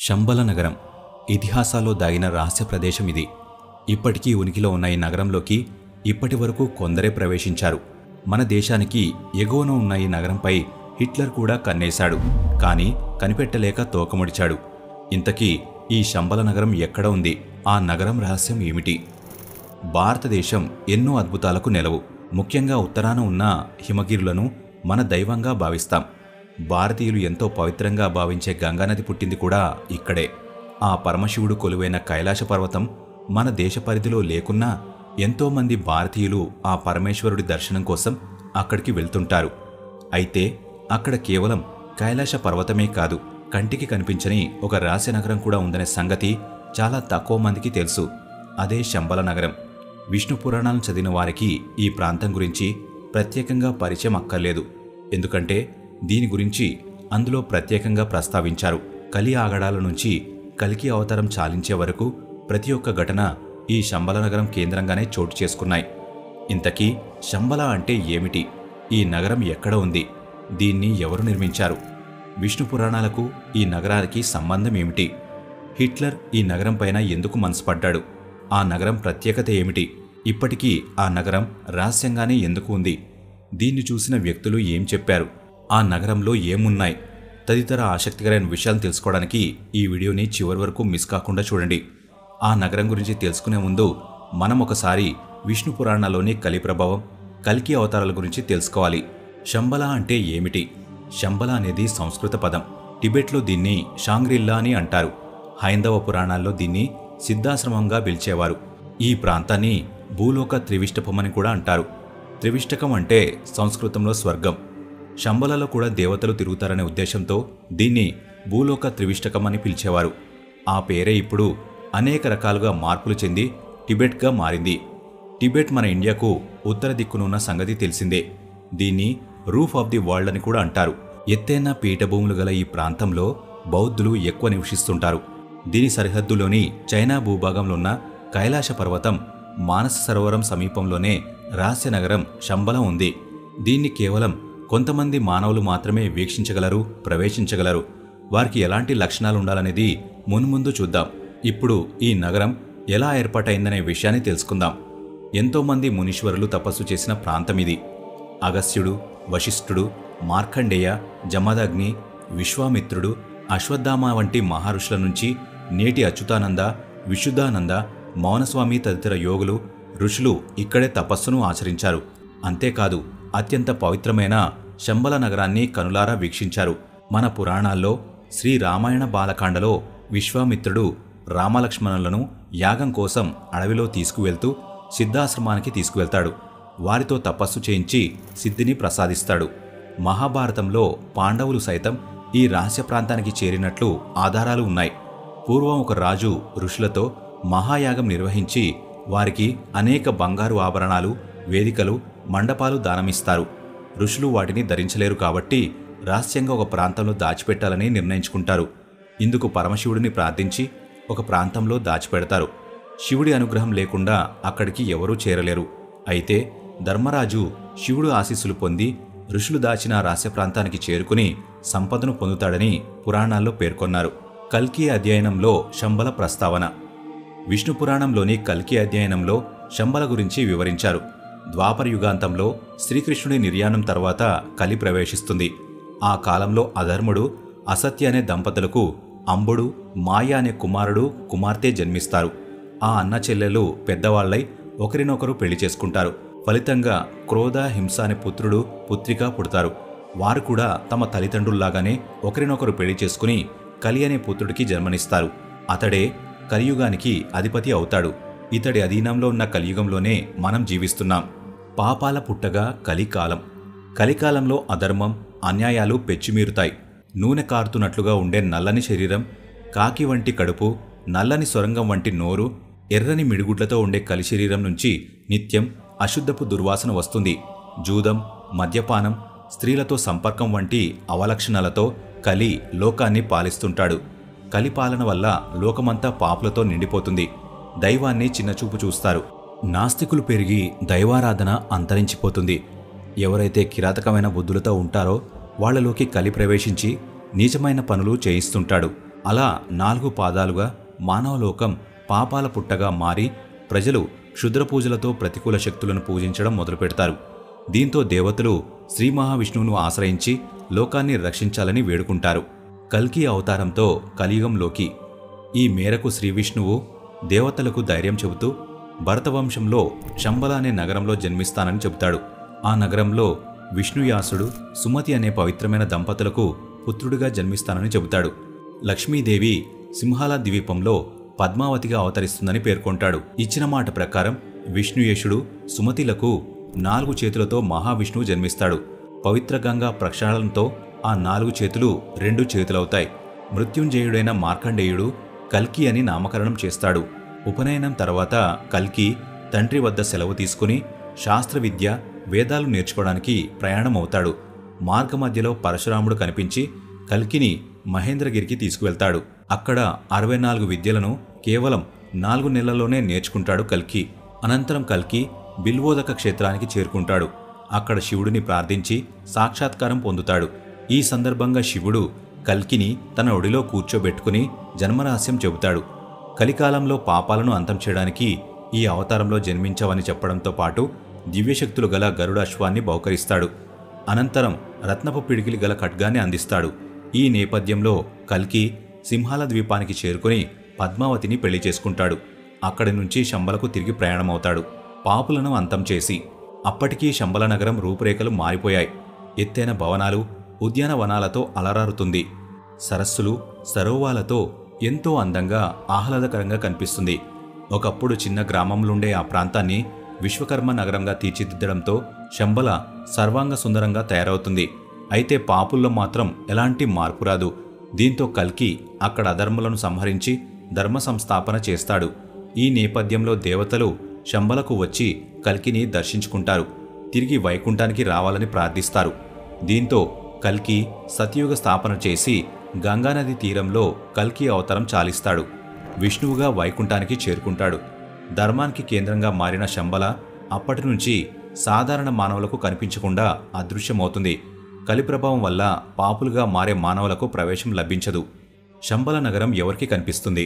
శంబల నగరం ఇతిహాసాల్లో దాగిన రహస్య ప్రదేశం ఇది. ఇప్పటికీ ఉనికిలో ఉన్న ఈ నగరంలోకి ఇప్పటి వరకు కొందరే ప్రవేశించారు. మన దేశానికి ఎగువన ఉన్న ఈ నగరంపై హిట్లర్ కూడా కన్నేశాడు. కానీ కనిపెట్టలేక తోకముడిచాడు. ఇంతకీ ఈ శంబల నగరం ఎక్కడ ఉంది? ఆ నగరం రహస్యం ఏమిటి? భారతదేశం ఎన్నో అద్భుతాలకు నెలవు. ముఖ్యంగా ఉత్తరాన ఉన్న హిమగిరులను మన దైవంగా భావిస్తాం. భారతీయులు ఎంతో పవిత్రంగా భావించే గంగానది పుట్టింది కూడా ఇక్కడే. ఆ పరమశివుడు కొలువైన కైలాస పర్వతం మన దేశ పరిధిలో లేకున్నా ఎంతోమంది భారతీయులు ఆ పరమేశ్వరుడి దర్శనం కోసం అక్కడికి వెళ్తుంటారు. అయితే అక్కడ కేవలం కైలాస పర్వతమే కాదు, కంటికి కనిపించని ఒక రహస్య నగరం కూడా ఉందనే సంగతి చాలా తక్కువ మందికి తెలుసు. అదే శంబల నగరం. విష్ణు పురాణాలను చదివిన వారికి ఈ ప్రాంతం గురించి ప్రత్యేకంగా పరిచయం అక్కర్లేదు. ఎందుకంటే దీని గురించి అందులో ప్రత్యేకంగా ప్రస్తావించారు. కలి ఆగడాల నుంచి కల్కి అవతారం చాలించే వరకు ప్రతి ఒక్క ఘటన ఈ శంబల నగరం కేంద్రంగానే చోటు చేసుకున్నాయి. ఇంతకీ శంబల అంటే ఏమిటి? ఈ నగరం ఎక్కడ ఉంది? దీన్ని ఎవరు నిర్మించారు? విష్ణు పురాణాలకు ఈ నగరానికి సంబంధం ఏమిటి? హిట్లర్ ఈ నగరం పైన ఎందుకు మనసుపడ్డాడు? ఆ నగరం ప్రత్యేకత ఏమిటి? ఇప్పటికీ ఆ నగరం రహస్యంగానే ఎందుకు ఉంది? దీన్ని చూసిన వ్యక్తులు ఏం చెప్పారు? ఆ నగరంలో ఏమున్నాయి? తదితర ఆసక్తికరమైన విషయాలను తెలుసుకోవడానికి ఈ వీడియోని చివరి వరకు మిస్ కాకుండా చూడండి. ఆ నగరం గురించి తెలుసుకునే ముందు మనం ఒకసారి విష్ణు పురాణాల్లోని కలి ప్రభావం, కల్కి అవతారాల గురించి తెలుసుకోవాలి. శంబల అంటే ఏమిటి? శంబల అనేది సంస్కృత పదం. టిబెట్లో దీన్ని షాంగ్రిల్లా అని అంటారు. హైందవ పురాణాల్లో దీన్ని సిద్ధాశ్రమంగా పిలిచేవారు. ఈ ప్రాంతాన్ని భూలోక త్రివిష్టకమని కూడా అంటారు. త్రివిష్టకం అంటే సంస్కృతంలో స్వర్గం. శంబలలో కూడా దేవతలు తిరుగుతారనే ఉద్దేశంతో దీన్ని భూలోక త్రివిష్టకం అని పిలిచేవారు. ఆ పేరే ఇప్పుడు అనేక రకాలుగా మార్పులు చెంది టిబెట్గా మారింది. టిబెట్ మన ఇండియాకు ఉత్తర దిక్కునున్న సంగతి తెలిసిందే. దీన్ని రూఫ్ ఆఫ్ ది వరల్డ్ అని కూడా అంటారు. ఎత్తైన పీఠభూములు గల ఈ ప్రాంతంలో బౌద్ధులు ఎక్కువ నివసిస్తుంటారు. దీని సరిహద్దులోని చైనా భూభాగంలో ఉన్న కైలాస పర్వతం, మానస సరోవరం సమీపంలోనే రహస్య నగరం శంబల ఉంది. దీన్ని కేవలం కొంతమంది మానవులు మాత్రమే వీక్షించగలరు, ప్రవేశించగలరు. వారికి ఎలాంటి లక్షణాలు ఉండాలనేది మున్ముందు చూద్దాం. ఇప్పుడు ఈ నగరం ఎలా ఏర్పాటైందనే విషయాన్ని తెలుసుకుందాం. ఎంతోమంది మునీశ్వరులు తపస్సు చేసిన ప్రాంతం ఇది. అగస్త్యుడు, వశిష్ఠుడు, మార్కండేయ, జమదగ్ని, విశ్వామిత్రుడు, అశ్వత్థామ వంటి మహర్షుల నుంచి నేటి అచ్యుతానంద, విశుద్ధానంద, మౌనస్వామి తదితర యోగులు, ఋషులు ఇక్కడే తపస్సును ఆచరించారు. అంతేకాదు అత్యంత పవిత్రమైన శంబల నగరాన్ని కనులారా వీక్షించారు. మన పురాణాల్లో శ్రీ రామాయణ బాలకాండలో విశ్వామిత్రుడు రామలక్ష్మణులను యాగం కోసం అడవిలో తీసుకువెళ్తూ సిద్ధాశ్రమానికి తీసుకువెళ్తాడు. వారితో తపస్సు చేయించి సిద్ధిని ప్రసాదిస్తాడు. మహాభారతంలో పాండవులు సైతం ఈ రహస్య ప్రాంతానికి చేరినట్లు ఆధారాలు ఉన్నాయి. పూర్వం ఒక రాజు ఋషులతో మహాయాగం నిర్వహించి వారికి అనేక బంగారు ఆభరణాలు, వేదికలు, మండపాలు దానమిస్తారు. ఋషులు వాటిని ధరించలేరు కాబట్టి రహస్యంగా ఒక ప్రాంతంలో దాచిపెట్టాలని నిర్ణయించుకుంటారు. ఇందుకు పరమశివుడిని ప్రార్థించి ఒక ప్రాంతంలో దాచిపెడతారు. శివుడి అనుగ్రహం లేకుండా అక్కడికి ఎవరూ చేరలేరు. అయితే ధర్మరాజు శివుడు ఆశీస్సులు పొంది ఋషులు దాచిన రహస్య ప్రాంతానికి చేరుకుని సంపదను పొందుతాడని పురాణాల్లో పేర్కొన్నారు. కల్కి అధ్యయనంలో శంబల ప్రస్తావన. విష్ణు పురాణంలోని కల్కి అధ్యయనంలో శంబల గురించి వివరించారు. ద్వాపర యుగాంతంలో శ్రీకృష్ణుడి నిర్యాణం తర్వాత కలి ప్రవేశిస్తుంది. ఆ కాలంలో అధర్ముడు, అసత్య అనే దంపతులకు అంబుడు, మాయ అనే కుమారుడు, కుమార్తె జన్మిస్తారు. ఆ అన్న చెల్లెలు పెద్దవాళ్లై ఒకరినొకరు పెళ్లి చేసుకుంటారు. ఫలితంగా క్రోధ, హింస అనే పుత్రుడు, పుత్రిక పుడతారు. వారు కూడా తమ తల్లిదండ్రుల్లాగానే ఒకరినొకరు పెళ్లి చేసుకుని కలి అనే పుత్రుడికి జన్మనిస్తారు. అతడే కలియుగానికి అధిపతి అవుతాడు. ఇతడి అధీనంలో ఉన్న కలియుగంలోనే మనం జీవిస్తున్నాం. పాపాల పుట్టగా కలికాలం. కలికాలంలో అధర్మం, అన్యాయాలు పెచ్చిమీరుతాయి. నూనె కారుతున్నట్లుగా ఉండే నల్లని శరీరం, కాకి వంటి కడుపు, నల్లని సొరంగం వంటి నోరు, ఎర్రని మిడిగుడ్లతో ఉండే కలి శరీరం నుంచి నిత్యం అశుద్ధపు దుర్వాసన వస్తుంది. జూదం, మద్యపానం, స్త్రీలతో సంపర్కం వంటి అవలక్షణాలతో కలి లోకాన్ని పాలిస్తుంటాడు. కలిపాలన వల్ల లోకమంతా పాపులతో నిండిపోతుంది. దైవాన్ని చిన్నచూపు చూస్తారు. నాస్తికులు పెరిగి దైవారాధన అంతరించిపోతుంది. ఎవరైతే కిరాతకమైన బుద్ధులతో ఉంటారో వాళ్లలోకి కలి ప్రవేశించి నీచమైన పనులు చేయిస్తుంటాడు. అలా 4 పాదాలుగా మానవలోకం పాపాల పుట్టగా మారి ప్రజలు క్షుద్ర పూజలతో ప్రతికూల శక్తులను పూజించడం మొదలుపెడతారు. దీంతో దేవతలు శ్రీ మహావిష్ణువును ఆశ్రయించి లోకాన్ని రక్షించాలని వేడుకుంటారు. కల్కి అవతారంతో కలియుగంలోకి. ఈ మేరకు శ్రీవిష్ణువు దేవతలకు ధైర్యం చెబుతూ భరతవంశంలో శంబల అనే నగరంలో జన్మిస్తానని చెబుతాడు. ఆ నగరంలో విష్ణుయాసుడు సుమతి అనే పవిత్రమైన దంపతులకు పుత్రుడిగా జన్మిస్తానని చెబుతాడు. లక్ష్మీదేవి సింహాల ద్వీపంలో పద్మావతిగా అవతరిస్తుందని పేర్కొంటాడు. ఇచ్చిన మాట ప్రకారం విష్ణుయేషుడు సుమతిలకు 4 చేతులతో మహావిష్ణువు జన్మిస్తాడు. పవిత్ర గంగా ప్రక్షాళనతో ఆ 4 చేతులు 2 చేతులవుతాయి. మృత్యుంజయుడైన మార్కండేయుడు కల్కి అని నామకరణం చేస్తాడు. ఉపనయనం తర్వాత కల్కి తండ్రి వద్ద సెలవు తీసుకుని శాస్త్ర విద్య వేదాలు నేర్చుకోవడానికి ప్రయాణమవుతాడు. మార్గమధ్యలో పరశురాముడు కనిపించి కల్కిని మహేంద్రగిరికి తీసుకువెళ్తాడు. అక్కడ 64 విద్యలను కేవలం 4 నెలల్లోనే నేర్చుకుంటాడు కల్కి. అనంతరం కల్కి బిల్వోదక క్షేత్రానికి చేరుకుంటాడు. అక్కడ శివుడిని ప్రార్థించి సాక్షాత్కారం పొందుతాడు. ఈ సందర్భంగా శివుడు కల్కిని తన ఒడిలో కూర్చోబెట్టుకుని జన్మరహస్యం చెబుతాడు. కలికాలంలో పాపాలను అంతం చేయడానికి ఈ అవతారంలో జన్మించావని చెప్పడంతో పాటు దివ్యశక్తులు గల గరుడాశ్వాన్ని బహుకరిస్తాడు. అనంతరం రత్నపు పిడికిలి గల ఖడ్గాన్ని అందిస్తాడు. ఈ నేపథ్యంలో కల్కి సింహాల ద్వీపానికి చేరుకుని పద్మావతిని పెళ్లి చేసుకుంటాడు. అక్కడి నుంచి శంబలకు తిరిగి ప్రయాణమవుతాడు, పాపులను అంతం చేసి. అప్పటికీ శంబల నగరం రూపురేఖలు మారిపోయాయి. ఎత్తైన భవనాలు, ఉద్యానవనాలతో అలరారుతుంది. సరస్సులు, సరోవాలతో ఎంతో అందంగా ఆహ్లాదకరంగా కనిపిస్తుంది. ఒకప్పుడు చిన్న గ్రామంలోండే ఆ ప్రాంతాన్ని విశ్వకర్మ నగరంగా తీర్చిదిద్దడంతో శంబల సర్వాంగ సుందరంగా తయారవుతుంది. అయితే పాపుల్లో మాత్రం ఎలాంటి మార్పు రాదు. దీంతో కల్కి అక్కడ అధర్మలను సంహరించి ధర్మ సంస్థాపన చేస్తాడు. ఈ నేపథ్యంలో దేవతలు శంబలకు వచ్చి కల్కిని దర్శించుకుంటారు. తిరిగి వైకుంఠానికి రావాలని ప్రార్థిస్తారు. దీంతో కల్కి సత్యుగ స్థాపన చేసి గంగానది తీరంలో కల్కి అవతారం చాలిస్తాడు. విష్ణువుగా వైకుంఠానికి చేరుకుంటాడు. ధర్మానికి కేంద్రంగా మారిన శంబల అప్పటి నుంచి సాధారణ మానవులకు కనిపించకుండా అదృశ్యమవుతుంది. కలిప్రభావం వల్ల పాపులుగా మారే మానవులకు ప్రవేశం లభించదు. శంబల నగరం ఎవరికి కనిపిస్తుంది?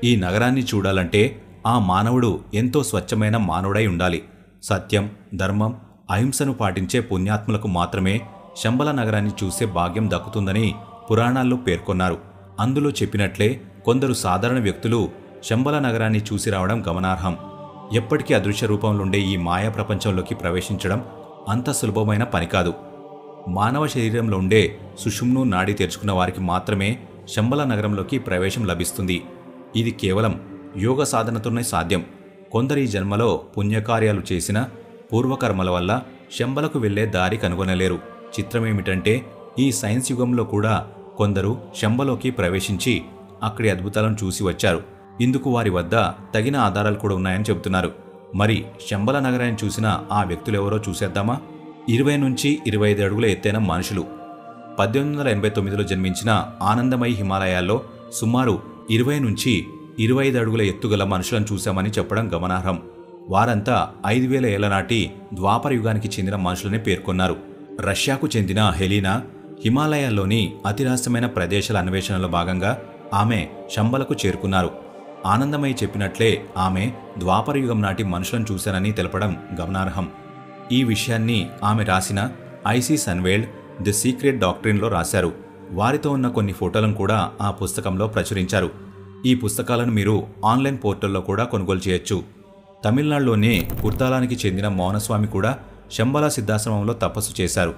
ఈ నగరాన్ని చూడాలంటే ఆ మానవుడు ఎంతో స్వచ్ఛమైన మానవుడై ఉండాలి. సత్యం, ధర్మం, అహింసను పాటించే పుణ్యాత్ములకు మాత్రమే శంబల నగరాన్ని చూసే భాగ్యం దక్కుతుందని పురాణాల్లో పేర్కొన్నారు. అందులో చెప్పినట్లే కొందరు సాధారణ వ్యక్తులు శంబల నగరాన్ని చూసి రావడం గమనార్హం. ఎప్పటికీ అదృశ్య రూపంలోండే ఈ మాయా ప్రపంచంలోకి ప్రవేశించడం అంత సులభమైన పని కాదు. మానవ శరీరంలో ఉండే సుషుమ్ను నాడి తెరుచుకున్న వారికి మాత్రమే శంబల నగరంలోకి ప్రవేశం లభిస్తుంది. ఇది కేవలం యోగ సాధనతోనే సాధ్యం. కొందరు ఈ జన్మలో పుణ్యకార్యాలు చేసిన పూర్వకర్మల వల్ల శంబలకు వెళ్లే దారి కనుగొనలేరు. చిత్రమేమిటంటే ఈ సైన్స్ యుగంలో కూడా కొందరు శంబలోకి ప్రవేశించి అక్కడి అద్భుతాలను చూసి వచ్చారు. ఇందుకు వారి వద్ద తగిన ఆధారాలు కూడా ఉన్నాయని చెబుతున్నారు. మరి శంబల నగరాన్ని చూసిన ఆ వ్యక్తులెవరో చూసేద్దామా? 20 నుంచి 25 అడుగుల ఎత్తైన మనుషులు. 1889లో జన్మించిన ఆనందమయి హిమాలయాల్లో సుమారు 20 నుంచి 25 అడుగుల ఎత్తుగల మనుషులను చూశామని చెప్పడం గమనార్హం. వారంతా 5000 ఏళ్ల నాటి ద్వాపర యుగానికి చెందిన మనుషులని పేర్కొన్నారు. రష్యాకు చెందిన హెలీనా హిమాలయాల్లోని అతిరహస్యమైన ప్రదేశాల అన్వేషణలో భాగంగా ఆమె శంబలకు చేరుకున్నారు. ఆనందమయి చెప్పినట్లే ఆమె ద్వాపరయుగం నాటి మనుషులను చూశానని తెలపడం గమనార్హం. ఈ విషయాన్ని ఆమె రాసిన ఐసిస్ అన్వేల్డ్ ది సీక్రెట్ డాక్ట్రిన్లో రాశారు. వారితో ఉన్న కొన్ని ఫోటోలను కూడా ఆ పుస్తకంలో ప్రచురించారు. ఈ పుస్తకాలను మీరు ఆన్లైన్ పోర్టల్లో కూడా కొనుగోలు చేయొచ్చు. తమిళనాడులోని కుర్తాలానికి చెందిన మౌనస్వామి కూడా శంబల సిద్ధాశ్రమంలో తపస్సు చేశారు.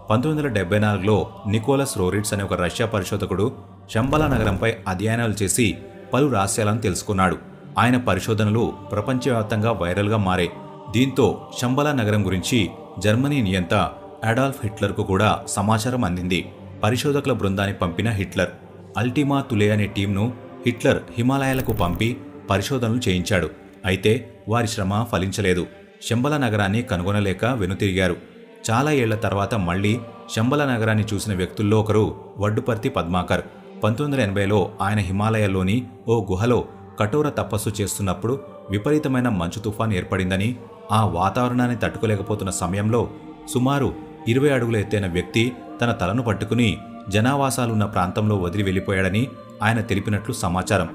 1974లో నికోలస్ రోరిట్స్ అనే ఒక రష్యా పరిశోధకుడు శంబల నగరంపై అధ్యయనాలు చేసి పలు రహస్యాలను తెలుసుకున్నాడు. ఆయన పరిశోధనలు ప్రపంచవ్యాప్తంగా వైరల్గా మారాయి. దీంతో శంబల నగరం గురించి జర్మనీ నియంత అడాల్ఫ్ హిట్లర్కు కూడా సమాచారం అందింది. పరిశోధకుల బృందాన్ని పంపిన హిట్లర్ అల్టిమా తులే అనే టీంను హిట్లర్ హిమాలయాలకు పంపి పరిశోధనలు చేయించాడు. అయితే వారి శ్రమ ఫలించలేదు. శంబల నగరాన్ని కనుగొనలేక వెనుతిరిగారు. చాలా ఏళ్ల తర్వాత మళ్లీ శంబల నగరాన్ని చూసిన వ్యక్తుల్లో ఒకరు వడ్డుపర్తి పద్మాకర్. 1980లో ఆయన హిమాలయాల్లోని ఓ గుహలో కఠోర తపస్సు చేస్తున్నప్పుడు విపరీతమైన మంచు తుఫాన్ ఏర్పడిందని, ఆ వాతావరణాన్ని తట్టుకోలేకపోతున్న సమయంలో సుమారు 20 అడుగుల ఎత్తైన వ్యక్తి తన తలను పట్టుకుని జనావాసాలున్న ప్రాంతంలో వదిలి వెళ్లిపోయాడని ఆయన తెలిపినట్లు సమాచారం.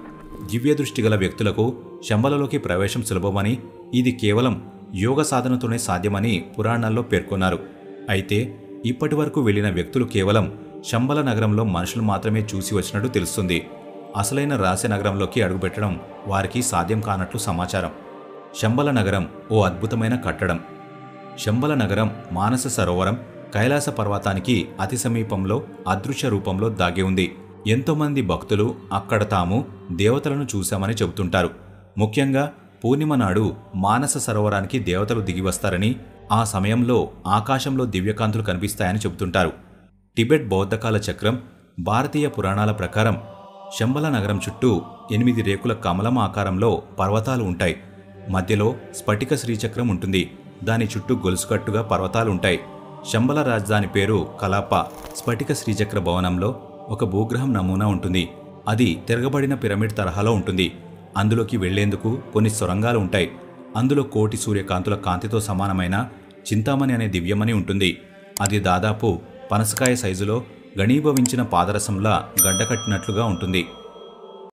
దివ్యదృష్టి గల వ్యక్తులకు శంబలలోకి ప్రవేశం సులభమని, ఇది కేవలం యోగ సాధనతోనే సాధ్యమని పురాణాల్లో పేర్కొన్నారు. అయితే ఇప్పటి వరకు వెళ్లిన వ్యక్తులు కేవలం శంబల నగరంలో మనుషులు మాత్రమే చూసి వచ్చినట్టు తెలుస్తుంది. అసలైన రహస్య నగరంలోకి అడుగుపెట్టడం వారికి సాధ్యం కానట్లు సమాచారం. శంబల నగరం ఓ అద్భుతమైన కట్టడం. శంబల నగరం మానస సరోవరం కైలాస పర్వతానికి అతి సమీపంలో అదృశ్య రూపంలో దాగి ఉంది. ఎంతోమంది భక్తులు అక్కడ తాము దేవతలను చూశామని చెబుతుంటారు. ముఖ్యంగా పూర్ణిమ నాడు మానస సరోవరానికి దేవతలు దిగివస్తారని, ఆ సమయంలో ఆకాశంలో దివ్యకాంతులు కనిపిస్తాయని చెబుతుంటారు. టిబెట్ బౌద్ధకాల చక్రం. భారతీయ పురాణాల ప్రకారం శంబల నగరం చుట్టూ 8 రేకుల కమలం ఆకారంలో పర్వతాలు ఉంటాయి. మధ్యలో స్ఫటిక శ్రీచక్రం ఉంటుంది. దాని చుట్టూ గొలుసుకట్టుగా పర్వతాలు ఉంటాయి. శంబల రాజధాని పేరు కలాప. స్ఫటిక శ్రీచక్ర భవనంలో ఒక భూగ్రహం నమూనా ఉంటుంది. అది తిరగబడిన పిరమిడ్ తరహాలో ఉంటుంది. అందులోకి వెళ్లేందుకు కొన్ని సొరంగాలు ఉంటాయి. అందులో కోటి సూర్యకాంతుల కాంతితో సమానమైన చింతామణి అనే దివ్యమణి ఉంటుంది. అది దాదాపు పనసకాయ సైజులో ఘనీభవించిన పాదరసంలా గడ్డకట్టినట్లుగా ఉంటుంది.